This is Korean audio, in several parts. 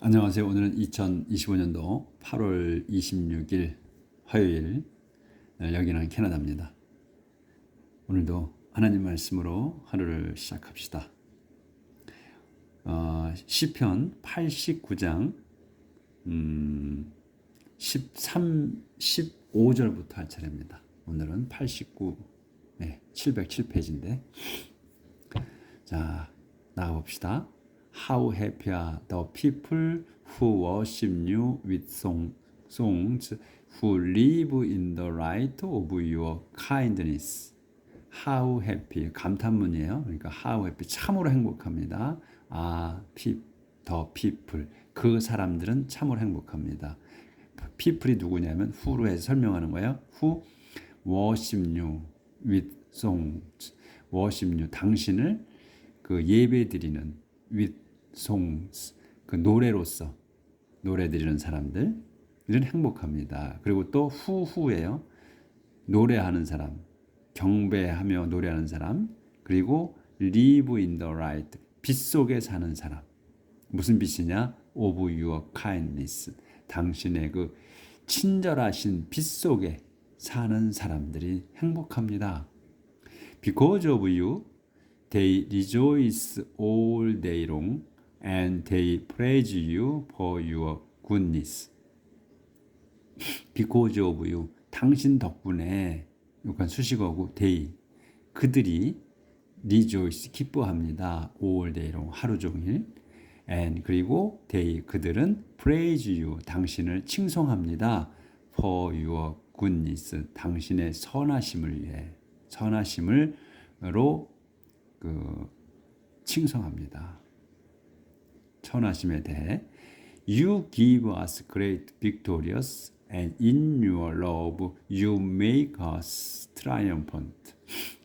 안녕하세요. 오늘은 2025년도 8월 26일 화요일, 여기는 캐나다입니다. 오늘도 하나님 말씀으로 하루를 시작합시다. 시편 89장 15절부터 할 차례입니다. 오늘은 707페이지인데 자, 나가봅시다. How happy are the people who worship you with songs, who live in the light of your kindness. How happy, 감탄문이에요. 그러니까 how happy, 참으로 행복합니다. the people, 그 사람들은 참으로 행복합니다. people이 누구냐면 who로 해서 설명하는 거예요. Who worship you with songs, worship you, 당신을 그 예배드리는 with songs, 그 노래로서 노래 드리는 사람들은 행복합니다. 그리고 또 후후예요. 노래하는 사람, 경배하며 노래하는 사람, 그리고 live in the light, 빛 속에 사는 사람. 무슨 빛이냐? of your kindness, 당신의 그 친절하신 빛 속에 사는 사람들이 행복합니다. Because of you, they rejoice all day long, and they praise you for your goodness. Because of you, 당신 덕분에, 이건 수식어고 they, 그들이 rejoice, 기뻐합니다. all day long, 하루 종일. and 그리고 they, 그들은 praise you, 당신을 칭송합니다. for your goodness, 당신의 선하심을 위해, 선하심으로 칭송합니다. 선하심에 대해 You give us great victorious, and in your love you make us triumphant.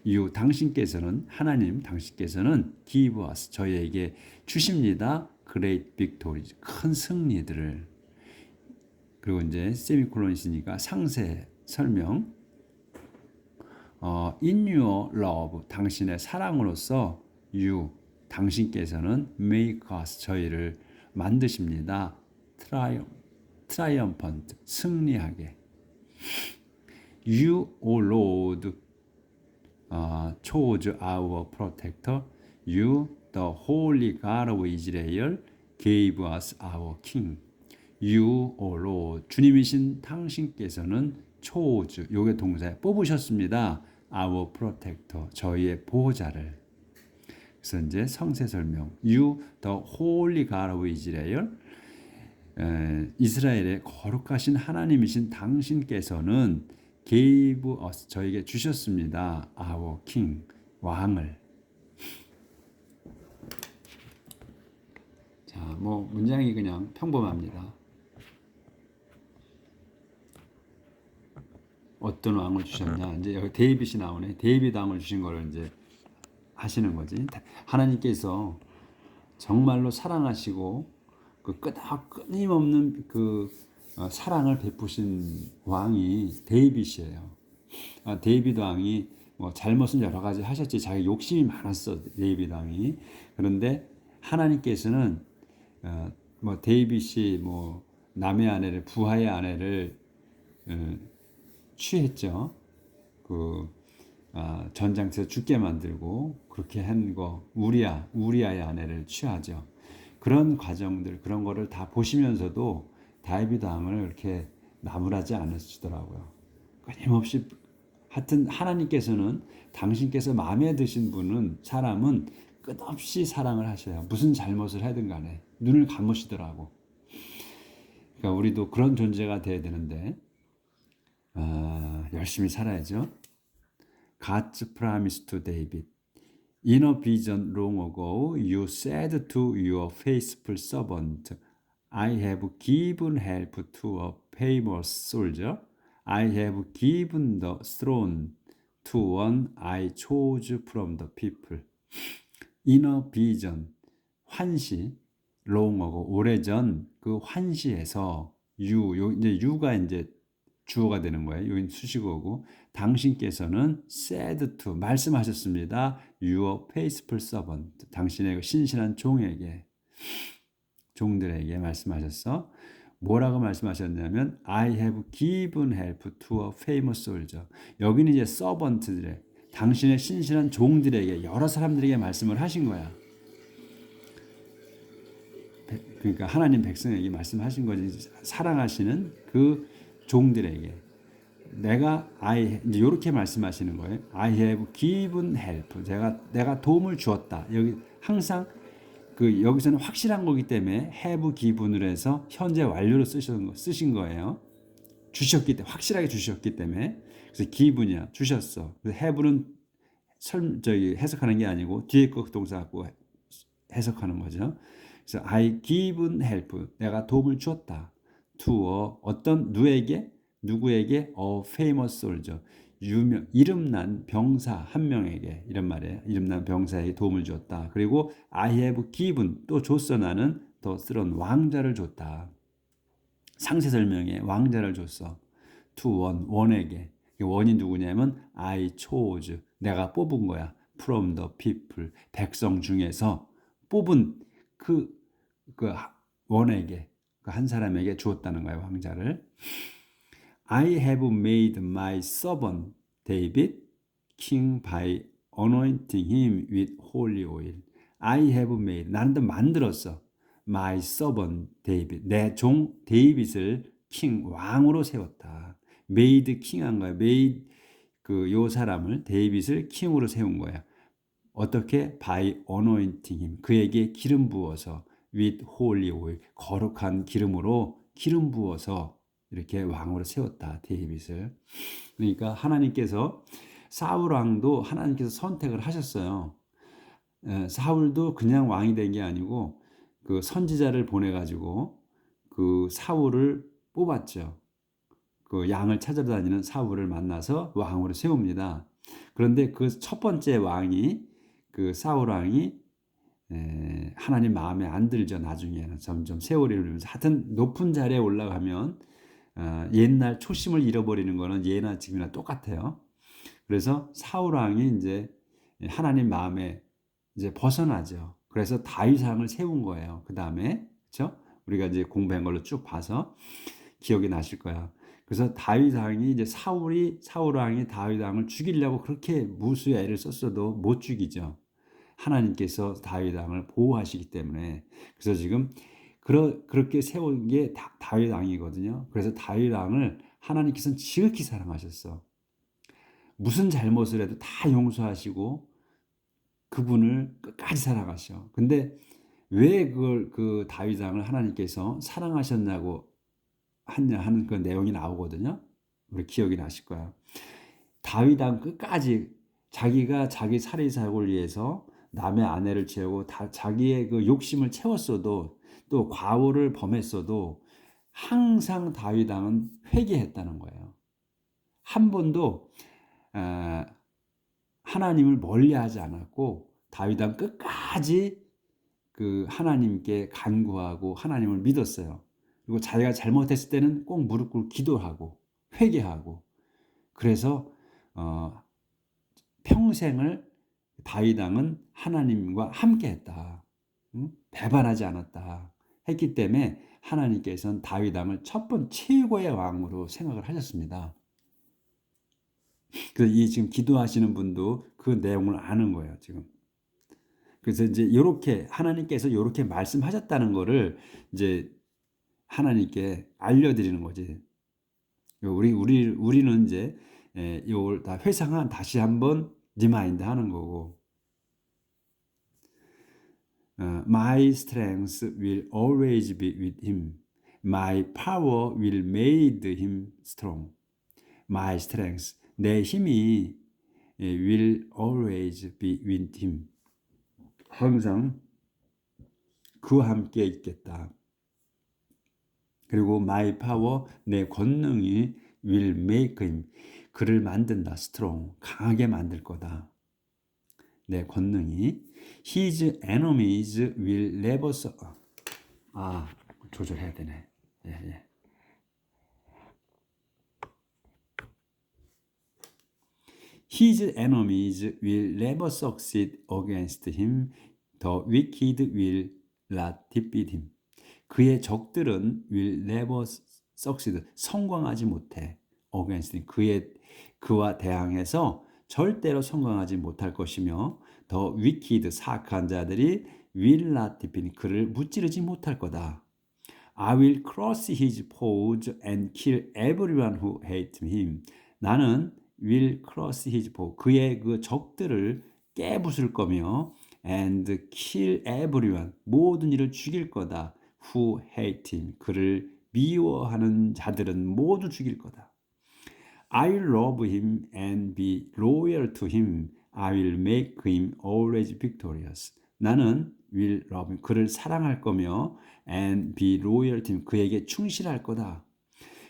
You, 당신께서는, 하나님 당신께서는 give us, 저희에게 주십니다. great victories, 큰 승리들을. 그리고 이제 세미콜론 있으니까 상세 설명. in your love, 당신의 사랑으로서 you, 당신께서는 make us, 저희를 만드십니다. triumphant, 승리하게. You, O Lord, chose our protector. You, the holy God of Israel, gave us our king. You, O Lord, 주님이신 당신께서는 chose, 요게 동사에 뽑으셨습니다. Our protector, 저희의 보호자를. 그래서 이제 성세 설명. You, the holy God of Israel, 이스라엘의 거룩하신 하나님이신 당신께서는 gave us, 저에게 주셨습니다. Our king, 왕을. 자, 뭐 문장이 그냥 평범합니다. 어떤 왕을 주셨냐? 이제 여기 데이빗이 나오네. 데이빗 왕을 주신 거를 이제 하시는 거지. 하나님께서 정말로 사랑하시고 그 끊임없는 그 사랑을 베푸신 왕이 데이빗이에요. 데이빗 왕이 뭐 잘못은 여러 가지 하셨지, 자기 욕심이 많았어, 데이빗 왕이. 그런데 하나님께서는 뭐 데이빗이 뭐 남의 아내를, 부하의 아내를 취했죠. 전장터에서 죽게 만들고 그렇게 한 거, 우리아의 아내를 취하죠. 그런 과정들, 그런 거를 다 보시면서도 다윗 왕을 이렇게 나무라지 않으시더라고요. 끊임없이, 하여튼 하나님께서는, 당신께서 마음에 드신 분은, 사람은 끝없이 사랑을 하셔요. 무슨 잘못을 하든 간에 눈을 감으시더라고. 그러니까 우리도 그런 존재가 돼야 되는데 열심히 살아야죠. God's promise to David. In a vision long ago, you said to your faithful servant, I have given help to a famous soldier. I have given the throne to one I chose from the people. In a vision, 환시, long ago, 오래전 그 환시에서 이제 you가 이제 주어가 되는 거예요. 여긴 수식어고, 당신께서는 said to, 말씀하셨습니다. Your faithful servant, 당신의 신실한 종에게 종들에게 말씀하셨어. 뭐라고 말씀하셨냐면 I have given help to a famous soldier. 여기는 이제 서번트들의 당신의 신실한 종들에게 여러 사람들에게 말씀을 하신 거야. 그러니까 하나님 백성에게 말씀하신 거지. 사랑하시는 그 종들에게 내가 이제 이렇게 말씀하시는 거예요. I have given help. 내가 도움을 주었다. 여기 항상 그 여기서는 확실한 거기 때문에 have given을 해서 현재 완료로 쓰신 거예요. 주셨기 때문에 확실하게 주셨기 때문에 그래서 given이야 주셨어. 그래서 have는 해석하는 게 아니고 뒤에 거 동사 갖고 해석하는 거죠. 그래서 I given help 내가 도움을 주었다. to 어떤 누구에게 a famous soldier 이름난 병사 한 명에게 이런 말이에요. 이름난 병사에게 도움을 주었다. 그리고 I have given 또 줬어 나는 더 쓰런 왕자를 줬다. 상세 설명에 왕자를 줬어. to 원에게 원이 누구냐면 I chose 내가 뽑은 거야. from the people 백성 중에서 뽑은 그 원에게 그 한 사람에게 주었다는 거예요. 왕자를. I have made my servant David king by anointing him with holy oil. I have made 나는 또 만들었어. My servant David 내 종 데이빗을 king 왕으로 세웠다. made king 한 거야. made 요 사람을 데이빗을 킹으로 세운 거야. 어떻게? by anointing him 그에게 기름 부어서 with holy oil 거룩한 기름으로 기름 부어서 이렇게 왕으로 세웠다. 데이빗을. 그러니까 하나님께서 사울 왕도 하나님께서 선택을 하셨어요. 사울도 그냥 왕이 된 게 아니고 그 선지자를 보내 가지고 그 사울을 뽑았죠. 그 양을 찾아다니는 사울을 만나서 왕으로 세웁니다. 그런데 그 첫 번째 왕이 그 사울 왕이 하나님 마음에 안 들죠. 나중에는 점점 세월이 흐르면서 하여튼 높은 자리에 올라가면 옛날 초심을 잃어버리는 거는 예나 지금이나 똑같아요. 그래서 사울 왕이 이제 하나님 마음에 이제 벗어나죠. 그래서 다윗 왕을 세운 거예요. 그 다음에 그렇죠? 우리가 이제 공부한 걸로 쭉 봐서 기억이 나실 거야. 그래서 다윗 왕이 이제 사울 왕이 다윗 왕을 죽이려고 그렇게 무수의 애를 썼어도 못 죽이죠. 하나님께서 다윗 왕을 보호하시기 때문에 그래서 지금 그렇게 세운 게 다윗 왕이거든요. 그래서 다윗 왕을 하나님께서는 지극히 사랑하셨어. 무슨 잘못을 해도 다 용서하시고 그분을 끝까지 사랑하셔. 근데 왜 그걸 그 다윗 왕을 하나님께서 사랑하셨냐고 하는 그 내용이 나오거든요. 우리 기억이 나실 거야. 다윗 왕 끝까지 자기가 자기 살이사욕을 위해서 남의 아내를 채우고 자기의 그 욕심을 채웠어도 또 과오를 범했어도 항상 다윗 왕은 회개했다는 거예요. 한 번도 하나님을 멀리하지 않았고 다윗 왕 끝까지 그 하나님께 간구하고 하나님을 믿었어요. 그리고 자기가 잘못했을 때는 꼭 무릎 꿇고 기도하고 회개하고 그래서 평생을 다윗 왕은 하나님과 함께했다. 배반하지 않았다. 했기 때문에 하나님께서는 다윗 왕을 최고의 왕으로 생각을 하셨습니다. 그래서 이 지금 기도하시는 분도 그 내용을 아는 거예요, 지금. 그래서 이제 이렇게 하나님께서 이렇게 말씀하셨다는 이제 하나님께 알려드리는 거지. 우리는 이제 이걸 다 다시 한번 리마인드 하는 거고. My strength will always be with him. My power will make him strong. My strength, 내 힘이 will always be with him. 항상 그와 함께 있겠다. 그리고 my power, 내 권능이 will make him, 그를 만든다. strong, 강하게 만들 거다. 내 권능이 his enemies will never 조절해야 되네. 예. His enemies will never succeed against him. The wicked will not defeat him. 그의 적들은 will never succeed. 성공하지 못해. against him. 그와 대항해서 절대로 성공하지 못할 것이며 더 wicked 사악한 자들이 will not defeat. 그를 무찌르지 못할 거다. I will cross his foes and kill everyone who hates him. 나는 will cross his foes. 그의 그 적들을 깨부술 거며 and kill everyone. 모든 이를 죽일 거다. who hate him. 그를 미워하는 자들은 모두 죽일 거다. I will love him and be loyal to him. I will make him always victorious. 나는 will love him. 그를 사랑할 거며 and be loyal to him. 그에게 충실할 거다.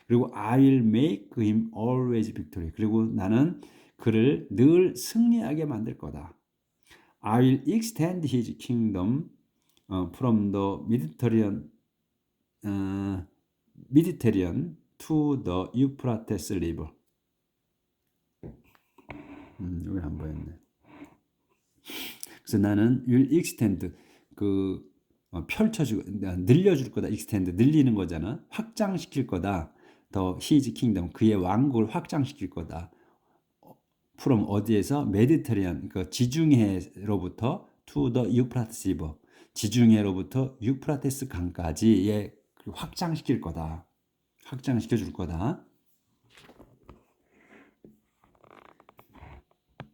그리고 I will make him always victorious. 그리고 나는 그를 늘 승리하게 만들 거다. I will extend his kingdom from the Mediterranean to the Euphrates River. 여기 안 보였네. 그래서 나는 will extend 펼쳐주고 늘려줄 거다. extend 늘리는 거잖아. 확장시킬 거다. 더 his kingdom 그의 왕국을 확장시킬 거다. from 어디에서 메디테리안 그 지중해로부터 to the Euphrates River 지중해로부터 유프라테스 강까지의 확장시킬 거다. 확장시켜 줄 거다.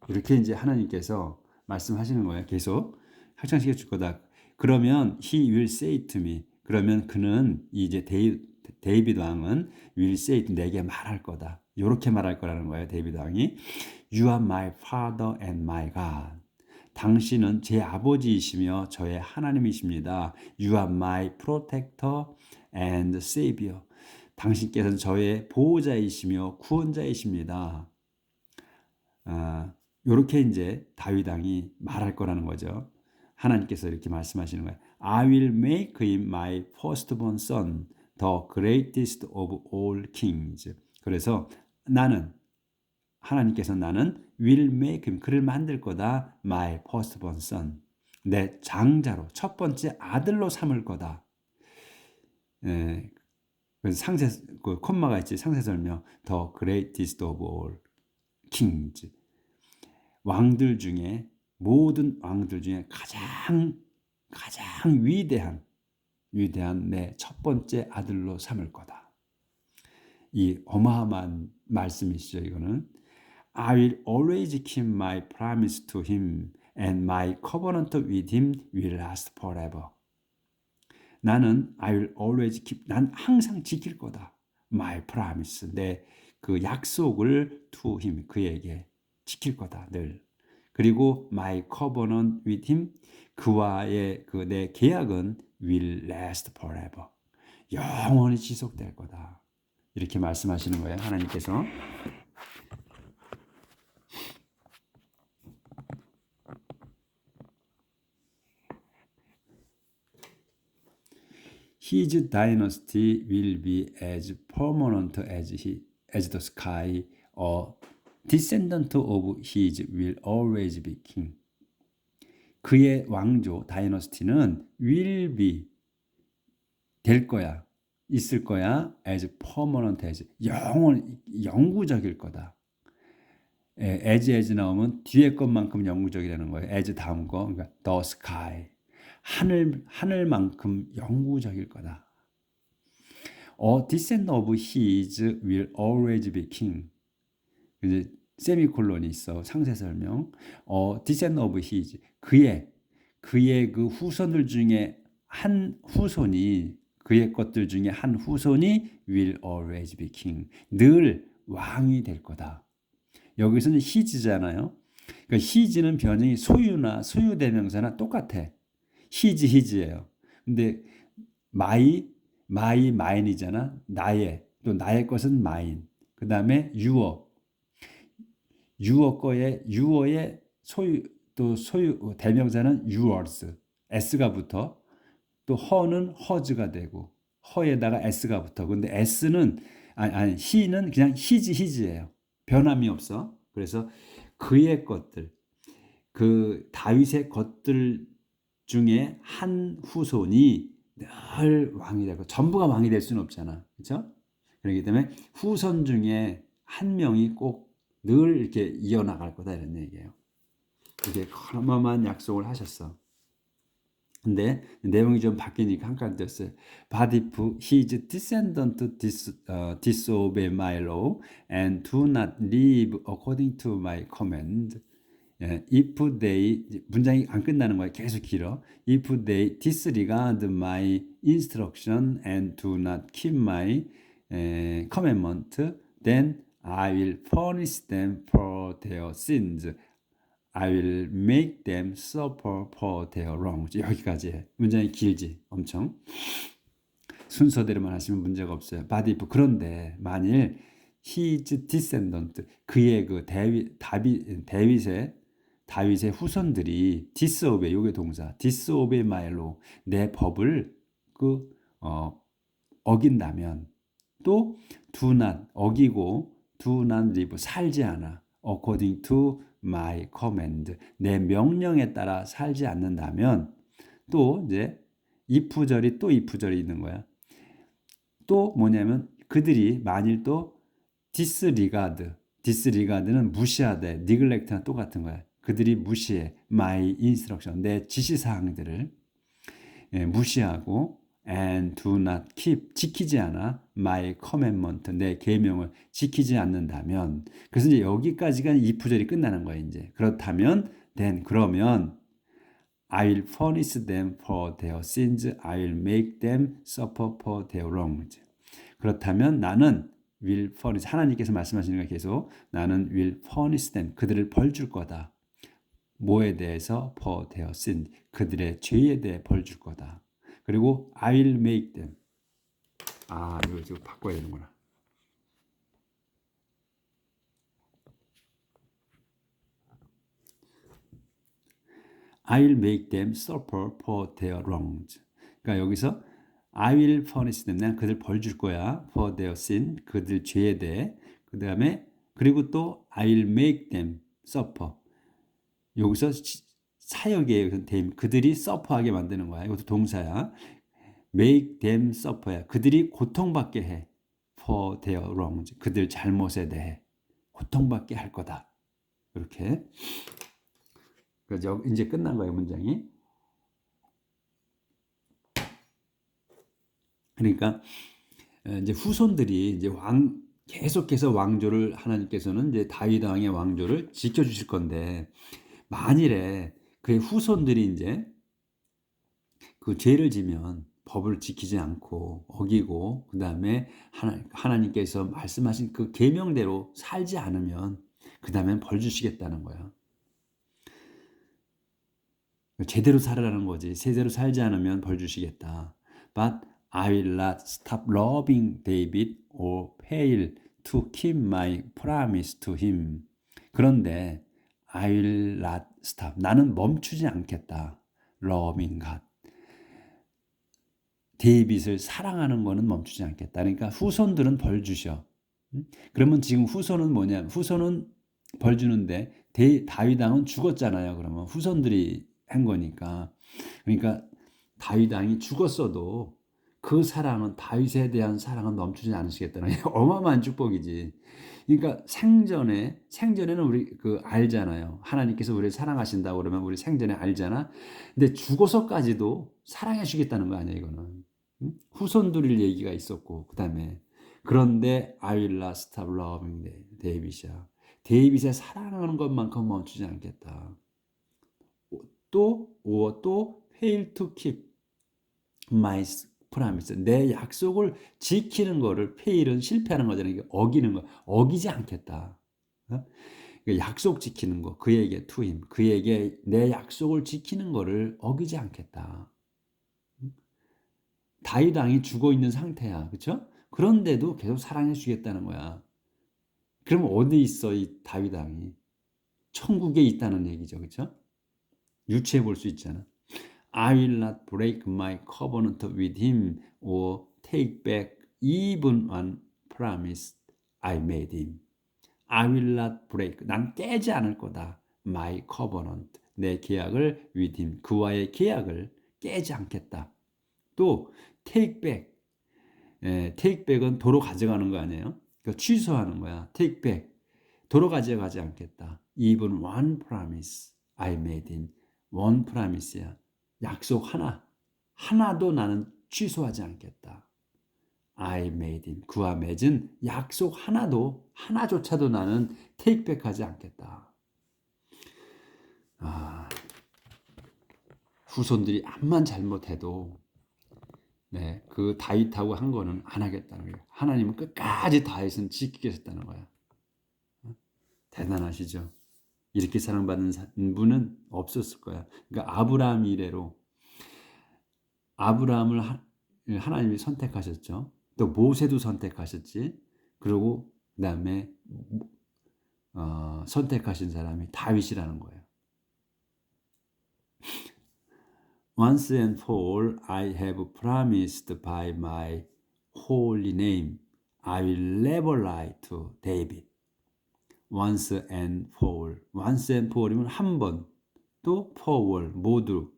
이렇게 이제 하나님께서 말씀하시는 거예요. 계속 확장시켜 줄 거다. 그러면 he will say to me. 그러면 그는 이제 데이비드 왕은 will say to 내게 말할 거다. 이렇게 말할 거라는 거예요. 데이비드 왕이 You are my father and my God. 당신은 제 아버지이시며 저의 하나님이십니다. You are my protector and savior. 당신께서는 저의 보호자이시며 구원자이십니다. 이렇게 이제 다윗 왕이 말할 거라는 거죠. 하나님께서 이렇게 말씀하시는 거예요. I will make him my firstborn son, the greatest of all kings. 그래서 하나님께서 나는 will make him, 그를 만들 거다. my firstborn son. 내 장자로, 첫 번째 아들로 삼을 거다. 그래서 콤마가 있지, 상세 설명. the greatest of all kings. 왕들 중에, 모든 왕들 중에 가장 위대한 내 첫 번째 아들로 삼을 거다. 이 어마어마한 말씀이시죠, 이거는. I will always keep my promise to him and my covenant with him will last forever. 나는 I will always keep, 난 항상 지킬 거다. My promise, 내 그 약속을 to him, 그에게 지킬 거다, 늘. 그리고 my covenant with him, 그와의 그 내 계약은 will last forever. 영원히 지속될 거다. 이렇게 말씀하시는 거예요, 하나님께서. His dynasty will be as permanent as the sky. A descendant of his will always be king. 그의 왕조 다이너스티는 will be 될 거야. 있을 거야. as permanent as 영구적일 거다. as 나오면 뒤에 것만큼 영구적이라는 거예요. as 다음 거. 그러니까 the sky. 하늘만큼 영구적일 거다. A descendant of his will always be king. 이제 세미콜론이 있어. 상세 설명. descendant of his. 그의 그 후손들 중에 한 후손이 그의 것들 중에 한 후손이 will always be king. 늘 왕이 될 거다. 여기서는 his잖아요. 그러니까 his는 변형이 소유나 소유 대명사나 똑같아. his예요. 근데 my, mine이잖아. 또 나의 것은 mine. 그 다음에 yuor의 소유 대명사는 yours. s가 붙어. 또 her는 hers가 되고 her에다가 s가 붙어. 근데 s는 he는 그냥 his예요. 변함이 없어. 그래서 그의 것들, 그 다윗의 것들 중에 한 후손이 늘 왕이 되고 전부가 왕이 될 수는 없잖아. 그렇죠? 그렇기 때문에 후손 중에 한 명이 꼭 늘 이렇게 이어나갈 거다 이런 얘기예요. 이게 어마어마한 약속을 하셨어. 근데 내용이 좀 바뀌니까 한 가지 됐어요. But if his descendant disobey my law and do not live according to my command, 예, if they 문장이 안 끝나는 거야. 계속 길어. If they disregard my instruction and do not keep my commandment, then I will punish them for their sins. I will make them suffer for their wrongs. 여기까지 해. 문장이 길지, 엄청. 순서대로만 하시면 문제가 없어요. But if 그런데 만일 his descendant 그의 그 다윗의 후손들이 disobey 요게 동사 disobey my law 내 법을 어긴다면 또 do not 어기고 do not live 살지 않아 according to my command 내 명령에 따라 살지 않는다면 또 이제 if절이 또 if절이 있는 거야. 또 뭐냐면 그들이 만일 또 disregard는 무시하되 neglect랑 똑같은 거야. 그들이 무시해 my instruction 내 지시사항들을 무시하고 and do not keep 지키지 않아 my commandment 내 계명을 지키지 않는다면 그래서 이제 여기까지가 if절이 끝나는 거야. 이제 그렇다면 then 그러면 I will punish them for their sins. I will make them suffer for their wrongs. 그렇다면 나는 will punish 하나님께서 말씀하시는 거 계속 나는 will punish them 그들을 벌 줄 거다. 뭐에 대해서 for their sin 그들의 죄에 대해 벌 줄 거다. 그리고 I will make them 이거 지금 바꿔야 되는구나. I will make them suffer for their wrongs. 그러니까 여기서 I will punish them. 난 그들 벌 줄 거야. For their sin. 그들 죄에 대해. 그 다음에 그리고 또 I will make them suffer. 여기서 사역이에요. 그들이 suffer하게 만드는 거야. 이것도 동사야. make them suffer야. 그들이 고통받게 해. For their wrongs. 그들 잘못에 대해 고통받게 할 거다. 이렇게. 그래서 이제 끝난 거예요, 문장이. 그러니까 이제 후손들이 이제 계속해서 왕조를 하나님께서는 이제 다윗 왕의 왕조를 지켜주실 건데 만일에 그의 후손들이 이제 그 죄를 지면 법을 지키지 않고 어기고 그 다음에 하나님께서 말씀하신 그 계명대로 살지 않으면 그 다음엔 벌 주시겠다는 거야. 제대로 살아라는 거지. 제대로 살지 않으면 벌 주시겠다. But I will not stop loving David or fail to keep my promise to him. 그런데 I will not stop. 나는 멈추지 않겠다. loving God. 데이빗을 사랑하는 거는 멈추지 않겠다. 그러니까 후손들은 벌 주셔. 그러면 지금 후손은 뭐냐? 후손은 벌 주는데 다윗 왕은 죽었잖아요. 그러면 후손들이 한 거니까. 그러니까 다윗 왕이 죽었어도 그 사랑은 다윗에 대한 사랑은 멈추지 않으시겠다는 어마어마한 축복이지. 그러니까 생전에는 우리 알잖아요. 하나님께서 우리를 사랑하신다고 그러면 우리 생전에 알잖아. 근데 죽어서까지도 사랑해 주겠다는 거 아니야, 이거는. 후손들일 얘기가 있었고 그다음에 그런데 I will not stop loving 데이빗이야. 데이빗의 사랑하는 것만큼 멈추지 않겠다. 또 fail to keep my promise. 내 약속을 지키는 거를 fail은 실패하는 거잖아요. 어기는 거. 어기지 않겠다. 약속 지키는 거. 그에게 to him. 그에게 내 약속을 지키는 거를 어기지 않겠다. 다윗 왕이 죽어 있는 상태야. 그렇죠? 그런데도 계속 사랑해 주겠다는 거야. 그럼 어디 있어 이 다윗 왕이? 천국에 있다는 얘기죠. 그렇죠? 유추해 볼 수 있잖아. I will not break my covenant with him or take back even one promise I made him. I will not break. 난 깨지 않을 거다. My covenant. 내 계약을 with him. 그와의 계약을 깨지 않겠다. 또 take back. take back은 도로 가져가는 거 아니에요? 그러니까 취소하는 거야. take back. 도로 가져가지 않겠다. Even one promise I made in one promise야. 약속 하나도 나는 취소하지 않겠다. I made in 그와 맺은 약속 하나조차도 나는 take back 하지 않겠다. 후손들이 암만 잘못해도 그 다윗하고 한 거는 안 하겠다는 거예요. 하나님은 끝까지 다윗은 지키겠다는 거야. 대단하시죠? 이렇게 사랑받는 분은 없었을 거야. 그러니까 아브라함 이래로 아브라함을 하나님이 선택하셨죠. 또 모세도 선택하셨지. 그리고 그다음에 선택하신 사람이 다윗이라는 거예요. Once and for all, I have promised by my holy name, I will never lie to David. Once and for all. Once and for all이면 한 번, 또 for all, 모두.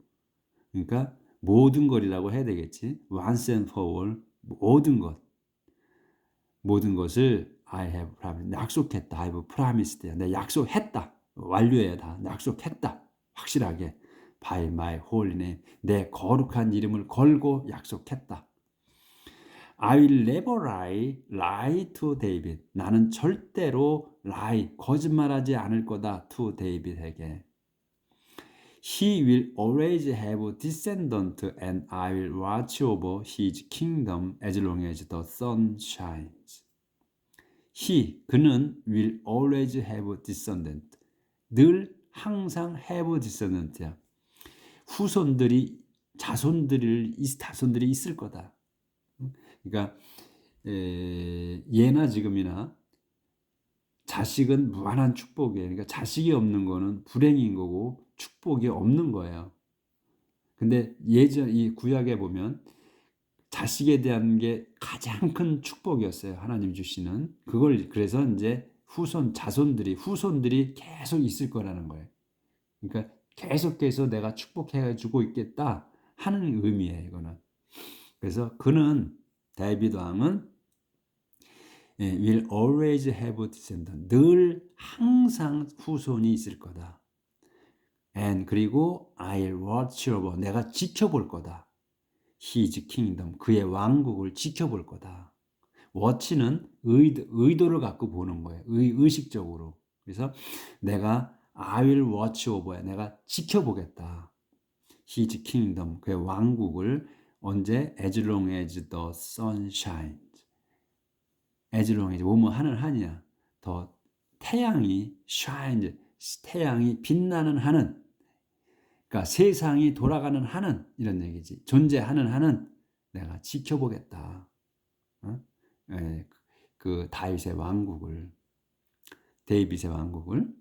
그러니까 모든 것이라고 해야 되겠지. Once and for all, 모든 것. 모든 것을 I have promised. 약속했다. I have promised. 내가 약속했다. 완료해야 다. 약속했다. 확실하게. By my holy name. 내 거룩한 이름을 걸고 약속했다. I will never lie to David. 나는 절대로 거짓말하지 않을 거다 to David에게. He will always have descendant and I will watch over his kingdom as long as the sun shines. 그는 will always have descendant. 늘 항상 have descendant야. 자손들이 있을 거다. 그러니까 예나 지금이나 자식은 무한한 축복이에요. 그러니까 자식이 없는 거는 불행인 거고 축복이 없는 거예요. 근데 이 구약에 보면 자식에 대한 게 가장 큰 축복이었어요. 하나님 주시는 그걸 그래서 이제 후손들이 계속 있을 거라는 거예요. 그러니까 계속해서 내가 축복해 주고 있겠다 하는 의미예요. 이거는. 그래서 다윗 왕은 will always have descendant. 늘 항상 후손이 있을 거다. And 그리고 I'll watch over. 내가 지켜볼 거다. His kingdom. 그의 왕국을 지켜볼 거다. watch는 의도를 갖고 보는 거예요. 의식적으로. 그래서 내가 I will watch over. 내가 지켜보겠다. His kingdom. 그의 왕국을 언제? As long as the sun shines. as long as 뭐뭐 하는 한이야. 더 태양이 shines. 태양이 빛나는 한은 그러니까 세상이 돌아가는 한은 이런 얘기지. 존재하는 한은 내가 지켜보겠다. 그 다윗의 왕국을 데이빗의 왕국을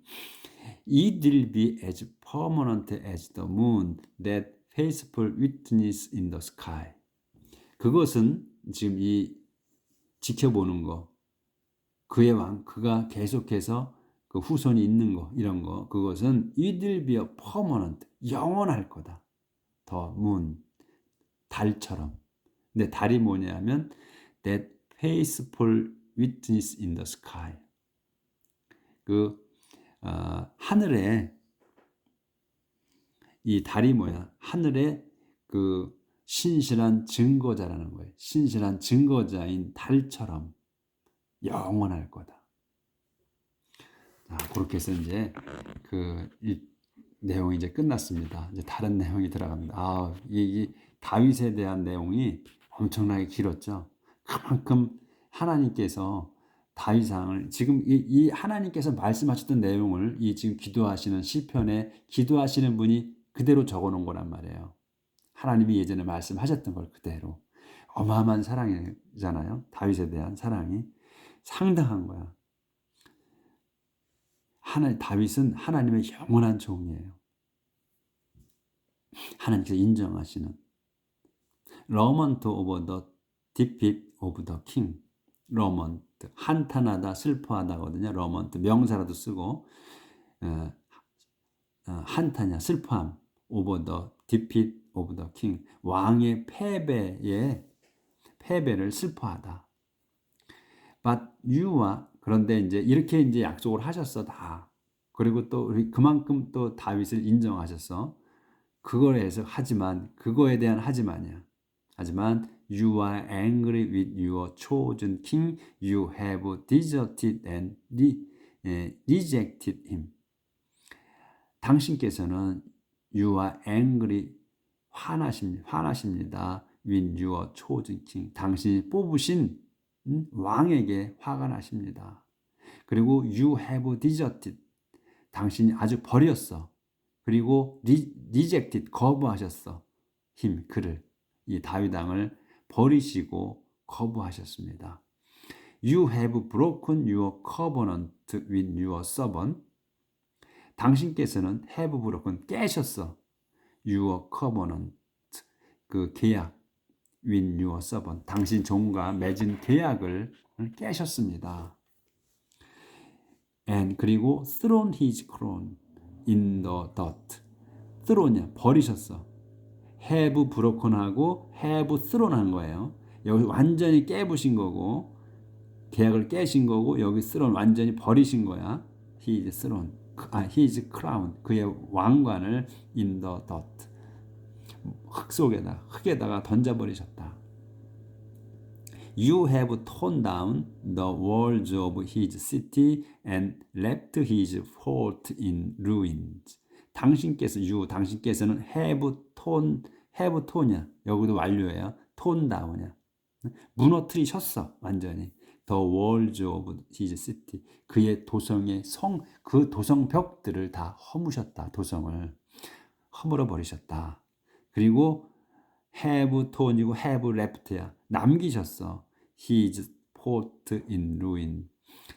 It will be as permanent as the moon that faithful witness in the sky. 그것은 지금 이 지켜보는 거 그가 계속해서 그 후손이 있는 거 이런 거 그것은 it will be a permanent 영원할 거다. 더 moon 달처럼. 근데 달이 뭐냐면 that faithful witness in the sky. 하늘에 이 달이 뭐야? 하늘에 그 신실한 증거자라는 거예요. 신실한 증거자인 달처럼 영원할 거다. 그렇게 해서 이제 이 내용이 이제 끝났습니다. 이제 다른 내용이 들어갑니다. 이 다윗에 대한 내용이 엄청나게 길었죠. 그만큼 하나님께서 다윗왕을 지금 이 하나님께서 말씀하셨던 내용을 이 지금 기도하시는 시편에 기도하시는 분이 그대로 적어놓은 거란 말이에요. 하나님이 예전에 말씀하셨던 걸 그대로. 어마어마한 사랑이잖아요. 다윗에 대한 사랑이 상당한 거야. 다윗은 하나님의 영원한 종이에요. 하나님께서 인정하시는 lament over the defeat of the king. lament 한탄하다 슬퍼하다거든요. lament 명사라도 쓰고 한탄이야 슬퍼함 over the defeat of the king. 왕의 패배를 슬퍼하다. But you와 그런데 이제 이렇게 이제 약속을 하셨어 다. 그리고 또 그만큼 또 다윗을 인정하셨어. 그거에 대해서 하지만 그거에 대한 하지만이야. 하지만 you are angry with your chosen king. You have deserted and rejected him. 당신께서는 you are angry 화나십니다. with your chosen king. 당신이 뽑으신 왕에게 화가 나십니다. 그리고 you have deserted. 당신이 아주 버렸어. 그리고 rejected 거부하셨어. 그를 이 다윗 왕을 버리시고 거부하셨습니다. You have broken your covenant with your servant. 당신께서는 have broken 깨셨어. your covenant 그 계약 with your servant 당신 종과 맺은 계약을 깨셨습니다. And 그리고 thrown his crown in the dirt. thrown이야 버리셨어. have broken하고 have thrown 한 거예요. 여기 완전히 깨부신 거고 계약을 깨신 거고 여기 thrown 완전히 버리신 거야. his thrown his crown 그의 왕관을 in the dirt 흙에다가 던져버리셨다. You have torn down the walls of his city and left his fort in ruins. 당신께서는 have torn이야. 여기도 완료예요. torn down이야. 무너뜨리셨어 완전히. The walls of his city. 그의 도성의 그 도성벽들을 다 허무셨다. 도성을 허물어 버리셨다. 그리고 have torn이고 have left야. 남기셨어. His fort in ruin.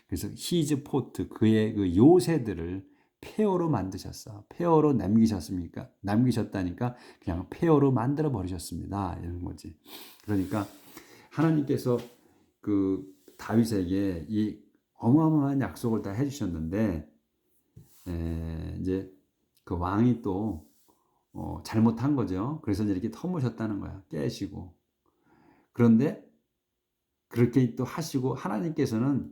그래서 his fort 그의 그 요새들을 폐허로 만드셨어. 폐허로 남기셨다니까 그냥 폐허로 만들어 버리셨습니다. 이런 거지. 그러니까 하나님께서 그 다윗에게 이 어마어마한 약속을 다 해주셨는데 이제 그 왕이 또 잘못한 거죠. 그래서 이렇게 터무셨다는 거야. 깨시고. 그런데 그렇게 또 하시고 하나님께서는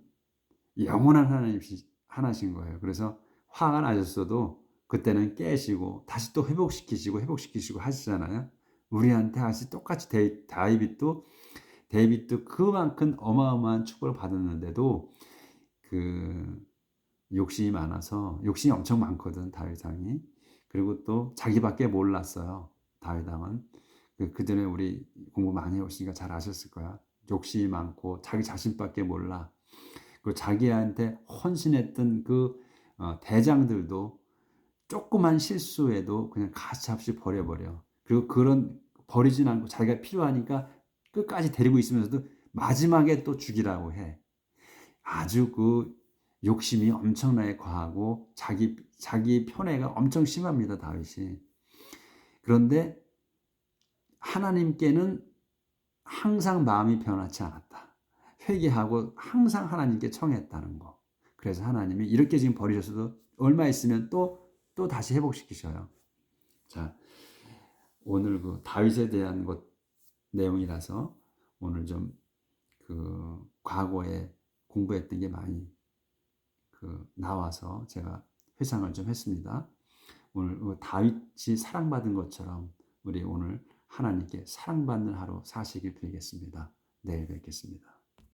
영원한 하나신 거예요. 그래서 화가 나셨어도 그때는 깨시고 다시 또 회복시키시고 하시잖아요. 우리한테 다시 똑같이 다윗도 그만큼 어마어마한 축복을 받았는데도 그 욕심이 많아서 욕심이 엄청 많거든 다윗 왕이. 그리고 또 자기밖에 몰랐어요. 다윗 왕은 그전에 우리 공부 많이 해오시니까 잘 아셨을 거야. 욕심이 많고 자기 자신밖에 몰라. 그 자기한테 헌신했던 그 대장들도 조그만 실수에도 그냥 가차없이 버려버려. 그리고 그런 버리진 않고 자기가 필요하니까 끝까지 데리고 있으면서도 마지막에 또 죽이라고 해. 아주 그 욕심이 엄청나게 과하고 자기 편애가 엄청 심합니다. 다윗이. 그런데 하나님께는 항상 마음이 변하지 않았다. 회개하고 항상 하나님께 청했다는 거. 그래서 하나님이 이렇게 지금 버리셨어도 얼마 있으면 또 다시 회복시키셔요. 자, 오늘 그 다윗에 대한 내용이라서 오늘 좀 그 과거에 공부했던 게 많이 나와서 제가 회상을 좀 했습니다. 오늘 다윗이 사랑받은 것처럼 우리 오늘 하나님께 사랑받는 하루 사시길 빌겠습니다. 내일 뵙겠습니다.